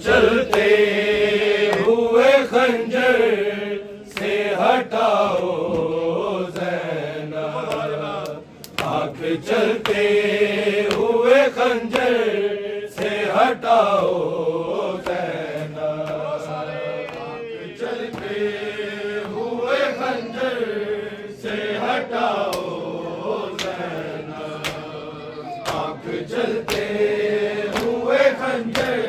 चलते हुए खंजर से हटाओ ज़ैनब, आँख चलते हुए खंजर से हटाओ ज़ैनब, आँख चलते हुए खंजर से हटाओ ज़ैनब, आँख चलते हुए खंजर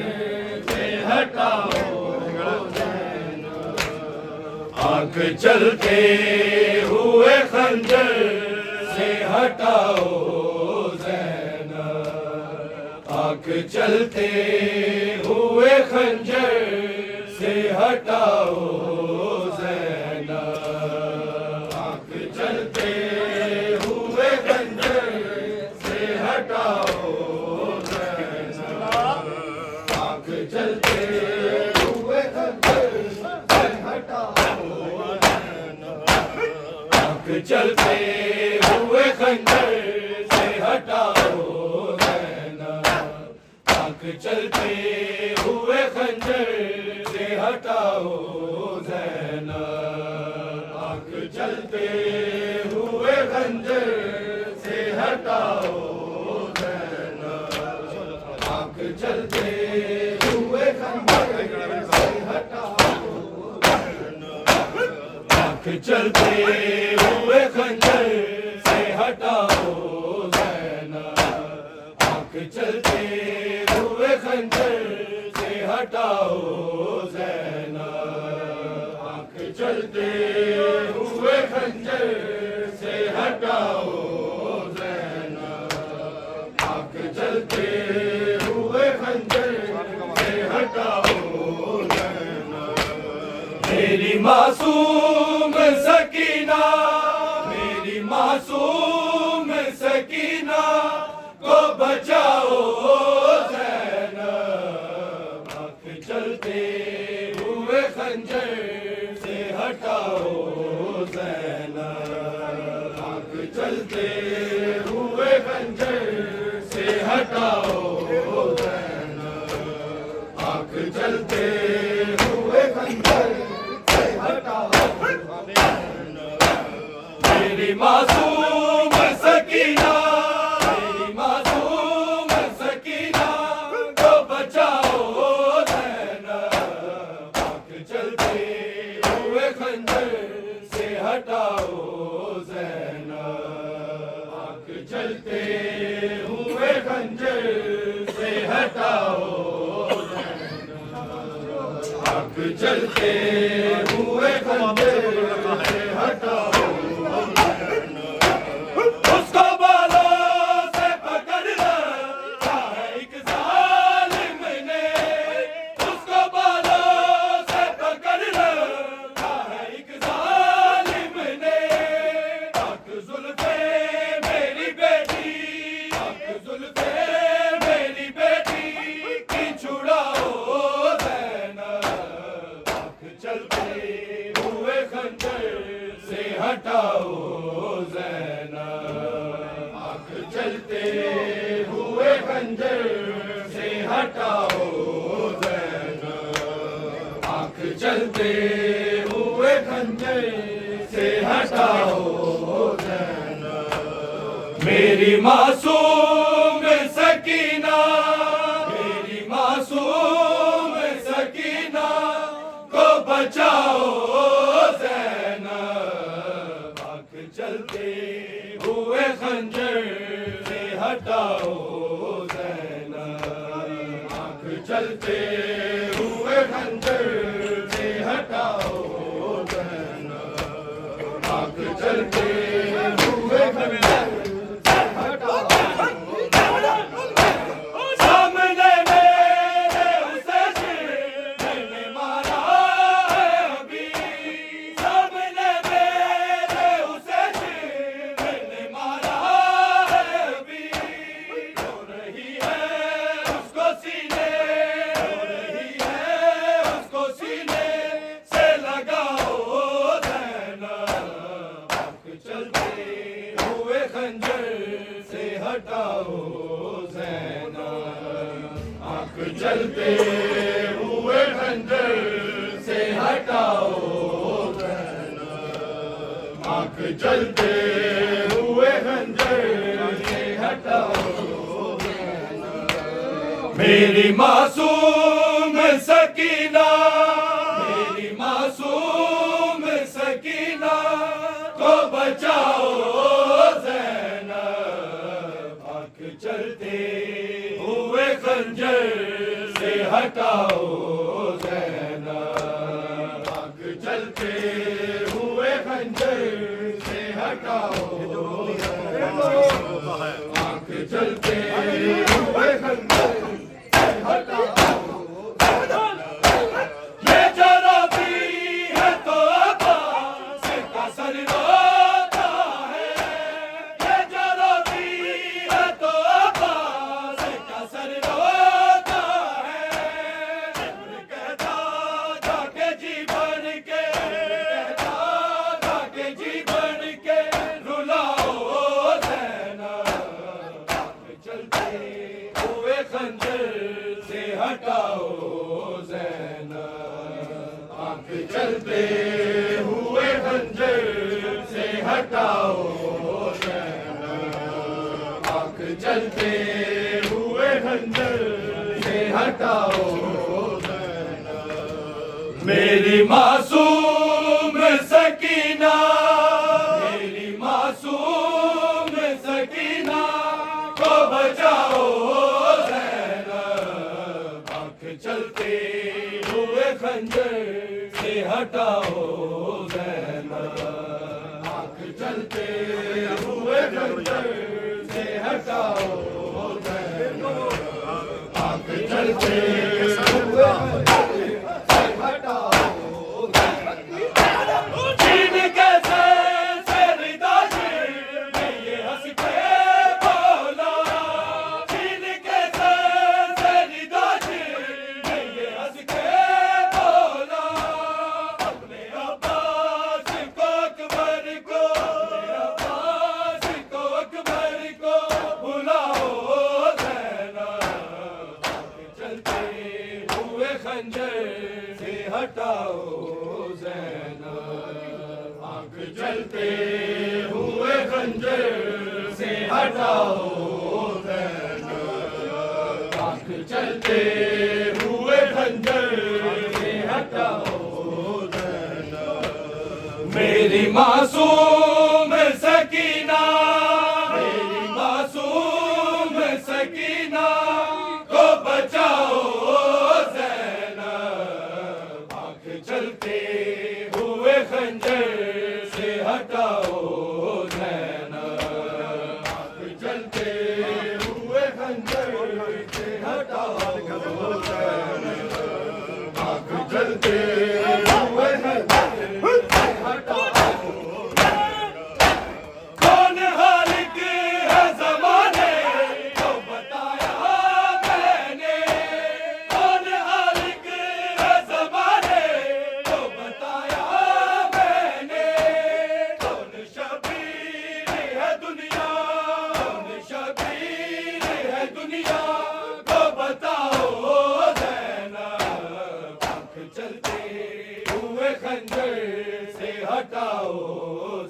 आँख चलते हुए खंजर से हटाओ ज़ैनब, आँख चलते हुए खंजर से हटाओ ज़ैनब, आँख चलते हुए खंजर से हटाओ ज़ैनब, आँख चलते हुए खंजर से हटाओ, आँख चलते हुए खंजर से हटाओ ज़ैनब, आँख चलते हुए खंजर से हटाओ ज़ैनब, आँख चलते हुए खंजर से हटाओ ज़ैनब, आँख चलते हुए खंजर से हटाओ, आँख चलते हुए खंजर से हटाओ ज़ैनब, आँख चलते हुए खंजर से हटाओ ज़ैनब, आँख चलते हुए खंजर से हटाओ ज़ैनब, आँख चलते हुए खंजर से हटाओ ज़ैनब, मेरी मासूम सकीना, मेरी मासूम सकीना को बचाओ ज़ैनब, आँख चलते हुए खंजर से हटाओ ज़ैनब, आँख चलते हुए खंजर से हटाओ ज़ैनब, आँख चलते हुए खंजर से हटाओ, मेरी मासूम सकीना, मेरी मासूम सकीना को बचाओ ज़ैनब, आँख चलते हुए खंजर से हटाओ ज़ैनब, आँख चलते हुए खंजर से हटाओ ज़ैनब, आँख चलते हुए खंजर से हटाओ, उसको बालों से पकड़ रखा है एक जालिम ने, उसको बालों से पकड़ रखा है एक जालिम ने, आँख जुल्फे मेरी बेटी, आँख जुल्फे मेरी बेटी की छुड़ाओ ज़ैनब, आँख चलते हुए खंजर से हटाओ ज़ैनब, आँख चलते हुए खंजर से हटाओ ज़ैनब, आँख चलते हुए खंजर से हटाओ ज़ैनब, मेरी मासूम सकीना, मेरी मासूम सकीना को बचाओ ज़ैनब, आँख चलते हुए खंजर से हटाओ ज़ैनब, आँख चलते हुए खंजर से हटाओ ज़ैनब, आँख चलते हुए खंजर से हटाओ, सामने मेरे उसे मैंने मारा है चलते हुए खंजर से हटाओ ज़ैनब, आँख चलते हुए खंजर से हटाओ ज़ैनब। मेरी मासूम सकीना, मेरी मासूम सकीना को बचाओ ज़ैनब, आँख चलते हुए खंजर से हटाओ ज़ैनब, आँख चलते हुए खंजर से हटाओ ज़ैनब, आँख चलते हुए खंजर से हटाओ ज़ैनब। ये जो रोती है तो अब्बास का सर रोता है, ये जो रोती है तो अब्बास का सर रोता है। इब्न कहता था कि जी भर के, कहता था कि जी भर के रुलाओ ज़ैनब, आँख चलते हुए खंजर से हटाओ ज़ैनब, आँख चलते हुए खंजर से हटाओ ज़ैनब, आँख चलते हुए खंजर से हटाओ ज़ैनब। मेरी मासूम सकीना, मेरी मासूम सकीना को बचाओ ज़ैनब, आँख चलते हुए खंजर से हटाओ ज़ैनब, आँख चलते हुए खंजर से हटाओ ज़ैनब, आँख चलते हुए खंजर से हटाओ ज़ैनब। चीन कैसे से रिदा ने ये हंस के बोला, चीन कैसे से रिदा ने ये हंस के बोला। अपने अब्बास को अकबर को, अपने अब्बास को अकबर को बुलाओ ज़ैनब, आँख चलते हुए खंजर से हटाओ ज़ैनब, आँख चलते हुए खंजर से हटाओ ज़ैनब, आँख चलते हुए खंजर से हटाओ ज़ैनब। मेरी मासूम सकीना, मेरी मासूम सकीना को बचाओ ज़ैनब, आँख चलते हुए खंजर से हटाओ ज़ैनब, आँख चलते हुए खंजर से हटाओ ज़ैनब, आँख चलते हुए खंजर से हटाओ। कौन हालिक है ज़माने को बताया मैंने, कौन हालिक है ज़माने को बताया मैंने। कौन शबीर है दुनिया, कौन शबीर है दुनिया को बताओ ज़ैनब, आँख चलते हुए खंजर से हटाओ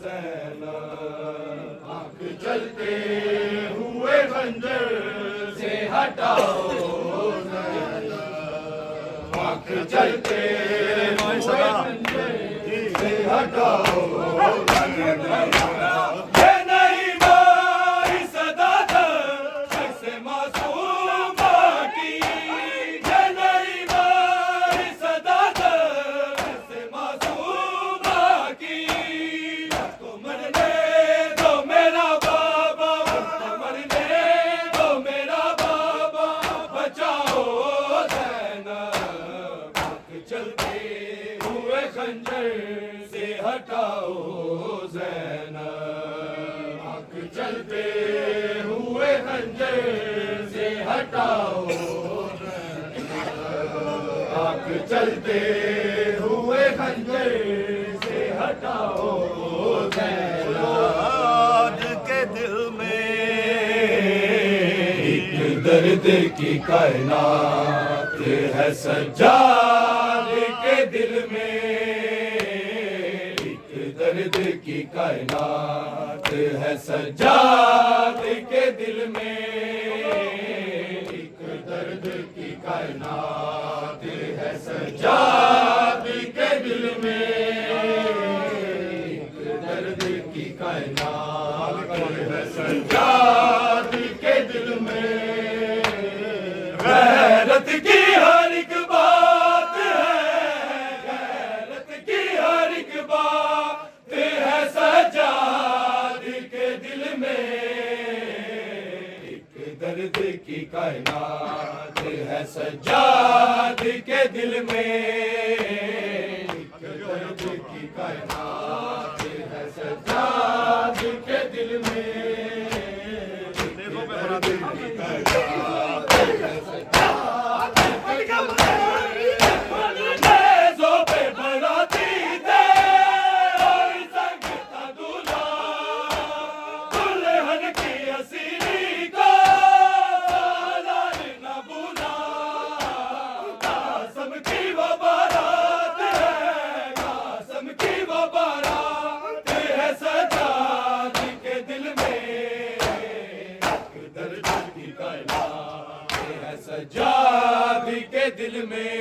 ज़ैनब, आँख चलते हुए खंजर से हटाओ ज़ैनब, आँख चलते हुए खंजर से हटाओ ज़ैनब। ये नहीं मारी सदा था शख्स मासूमा की, ये नहीं मारी सदा था शख्स मासूमा की। मुझको मरने दो मेरा बाबा, मुझको मरने दो मेरा बाबा, बचाओ ज़ैनब, आँख चलते हुए खंजर से हटाओ ज़ैनब, आँख चलते हुए खंजर से हटाओ ज़ैनब, आँख चलते हुए खंजर से हटाओ ज़ैनब। आज के दिल में एक दर्द की कायनात है सज्जाद के दिल में, एक दर्द की कायनात है सज्जाद के दिल में, एक दर्द की कायनात है सज्जाद के दिल में, एक दर्द की कायनात है सज्जाद के दिल में। गैरत की हर एक बात है, गैरत की हर एक बात है सज्जाद के दिल में, एक दर्द की कायनात है सज्जाद के दिल में, एक दर्द की कायनात है सज्जाद के दिल में, एक दर्द की कायनात है सज्जाद के दिल में। नेज़ों पे बराती दे और संगता दूल्हा, दुल्हन की असीरी को सालान न भूला, कासम की वो बारात है, कासम की वो बारात है सज्जाद के दिल में, एक दर्द की कायनात है सज्जाद के दिल में,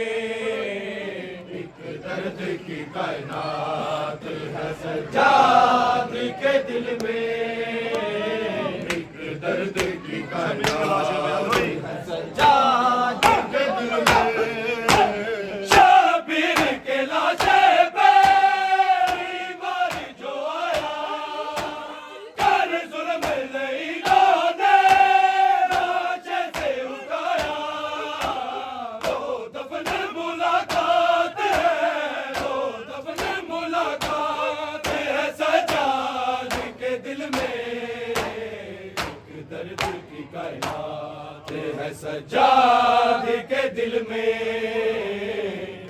एक दर्द की कायनात है सज्जाद के दिल में, एक दर्द की कायनात है सज्जाद के दिल में। शबीर के लाशे पे बीमार जो आया, कर जुल्म लईलों ने लाशे से उठाया, दो दफन मुलाकात है, दो दफन मुलाकात है सज्जाद के दिल में, एक दर्द की कायनात है सज्जाद के दिल में,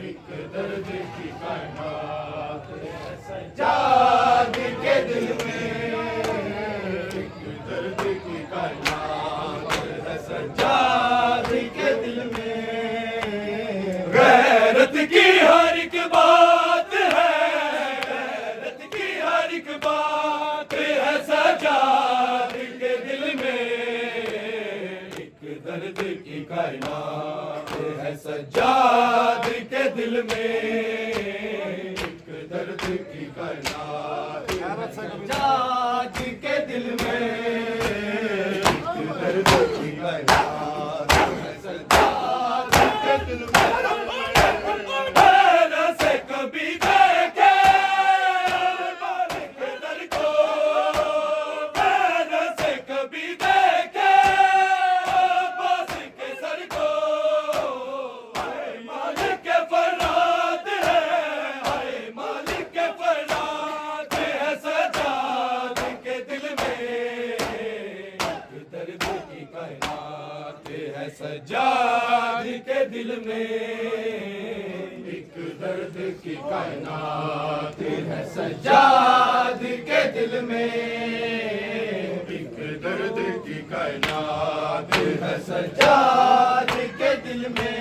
एक दर्द की कायनात है सज्जाद के दिल में, एक दर्द की कायनात है सज्जाद के दिल में। गैरत की हर एक बात है, गैरत की हर एक बात है सज्जाद के दिल में, एक दर्द की कायनात है सज्जाद के दिल में, एक दर्द की कायनात है सज्जाद के दिल में, एक दर्द की कायनात है सज्जाद के दिल में। ऐसे कभी देखे मालिक दर को, ऐसे कभी देखे अब्बास के सर को, हाय मालिक के फराद है, हाय मालिक के फराद है सज्जाद के दिल में, एक दर्द की कायनात है सज्जाद के दिल में, एक दर्द की कायनात है सज्जाद के दिल में, एक दर्द की कायनात है सज्जाद के दिल में।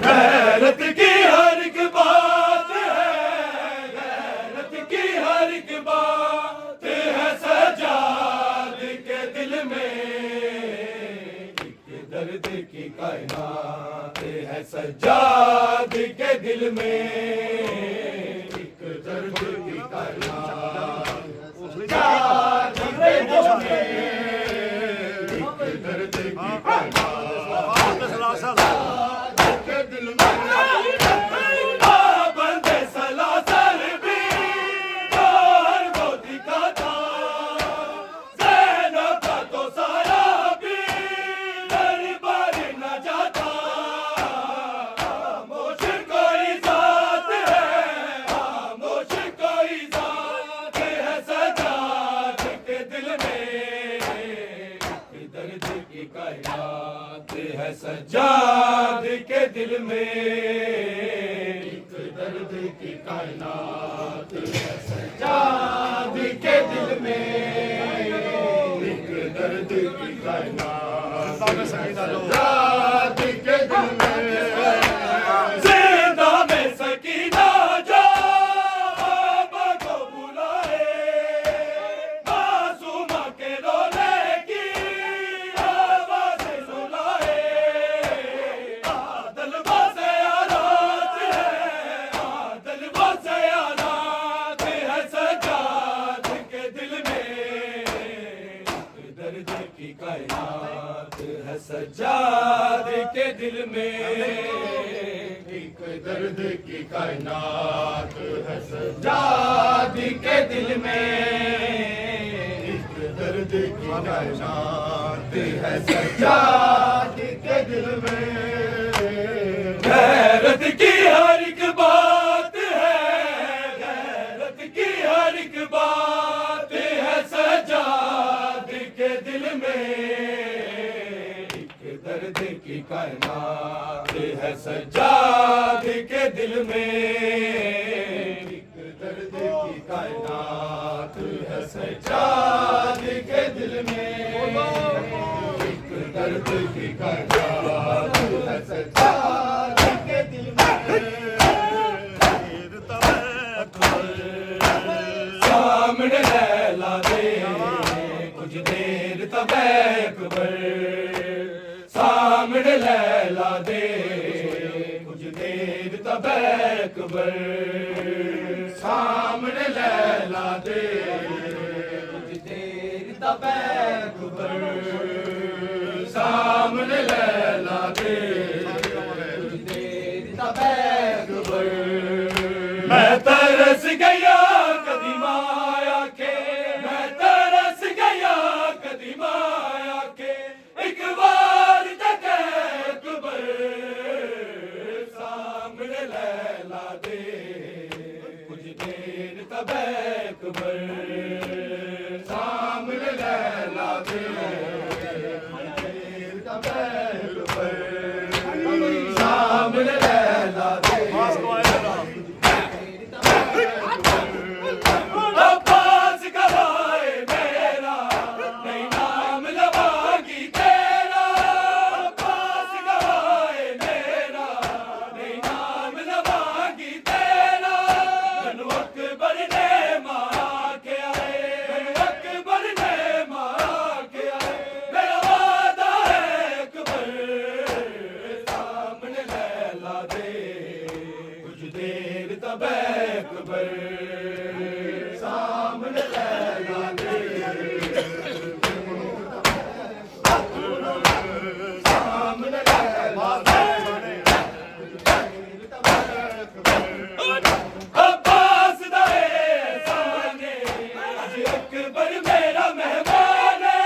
गैरत की हर एक बात है, गैरत की हर एक बात है सज्जाद के दिल में, एक दर्द की कायनात है सज्जाद के दिल में, एक दर्द की कायनात सज्जाद के दिल में, एक दर्द की कायनात सज्जाद के दिल में। बंदे सलासल भी बाहर वो दिखाता, ज़ैनब का तो सारा भी दरबार न जाता, खामोश कोई ज़ात है, खामोश कोई ज़ात है सज्जाद के दिल में, एक दर्द की कायनात है सज्जाद के दिल में, एक दर्द की कायनात है सज्जाद के दिल में, एक दर्द की कायनात है सज्जाद के दिल में। दिल में एक दर्द की कायनात है सज्जाद के दिल में एक दर्द की कायनात है सज्जाद के दिल में गैरत की हर एक बात है गैरत की हर एक बात है सज्जाद के दिल में एक दर्द की कायनात है सज्जाद के दिल में एक दर्द की कायनात है सज्जाद के दिल में एक दर्द की कायनात है सज्जाद के दिल में सामने लैला दे कुछ देर तब अकबर सामने लैला दे कुछ देर तब अकबर सामने लैला दे कुछ देर तब अकबर सामने लैला दे कुछ देर तब अकबर मैं तरस गया कदी माया के मैं तरस गया कदी माया के एक बार तक अकबर सामने लैला दे कुछ देर तब अकबर सामने लैला दे कुछ देर तब अकबर सामने लैला दे अब्बास गवाए मेरा नहीं नाम लवागी तेरा अब्बास गवाए मेरा नहीं नाम लवागी तेरा बनु अकबर ने मारा के आए बनु अकबर ने मारा के आए मेरा वादा है अकबर सामने लैला दे कुछ देर तब अकबर सामने लैला दे सामने लैला दे अब्बास दाए साने अज अकबर मेरा मेहमान है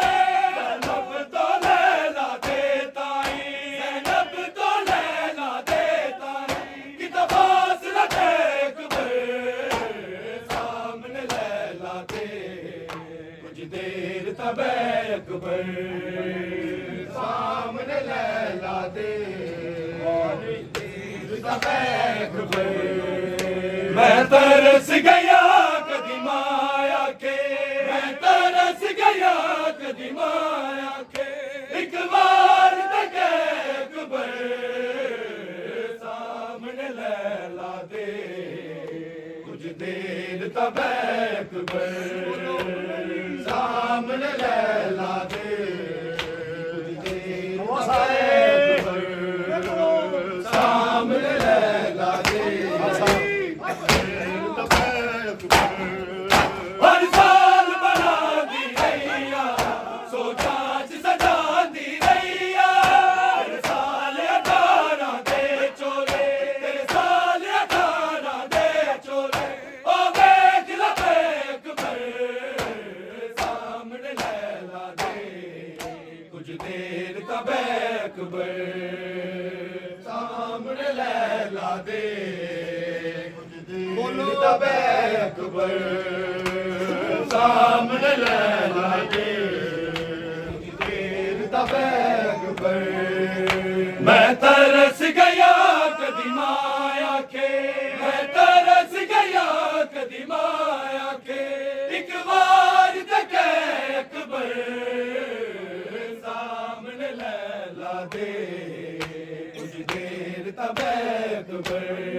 ज़ैनब तो लैला दे ताई ज़ैनब तो लैला दे ताई कि तबास लगे अकबर सामने लैला दे कुछ देर तब अकबर सामने लैला दे कुछ देर तब अकबर मैं तरस गया कदी माया के मैं तरस गया कदी माया के एक बार तक अकबर सामने लैला दे कुछ देर तब अकबर सामने लैला दे कुछ देर तब अकबर सामने लैला दे हर साल बना दी रैया सोचा सजा दी रैया हर साल 18 दे चोले तेरे साल 18 दे चोले ओ देख ला अकबर सामने लैला दे कुछ देर तब अकबर सामने लैला दे कुछ देर तब अकबर सामने लैला दे कुछ देर तब अकबर मैं तरस गया कदी माया के मैं तरस गया कदी माया के एक बार तक अकबर सामने लैला दे कुछ देर तब अकबर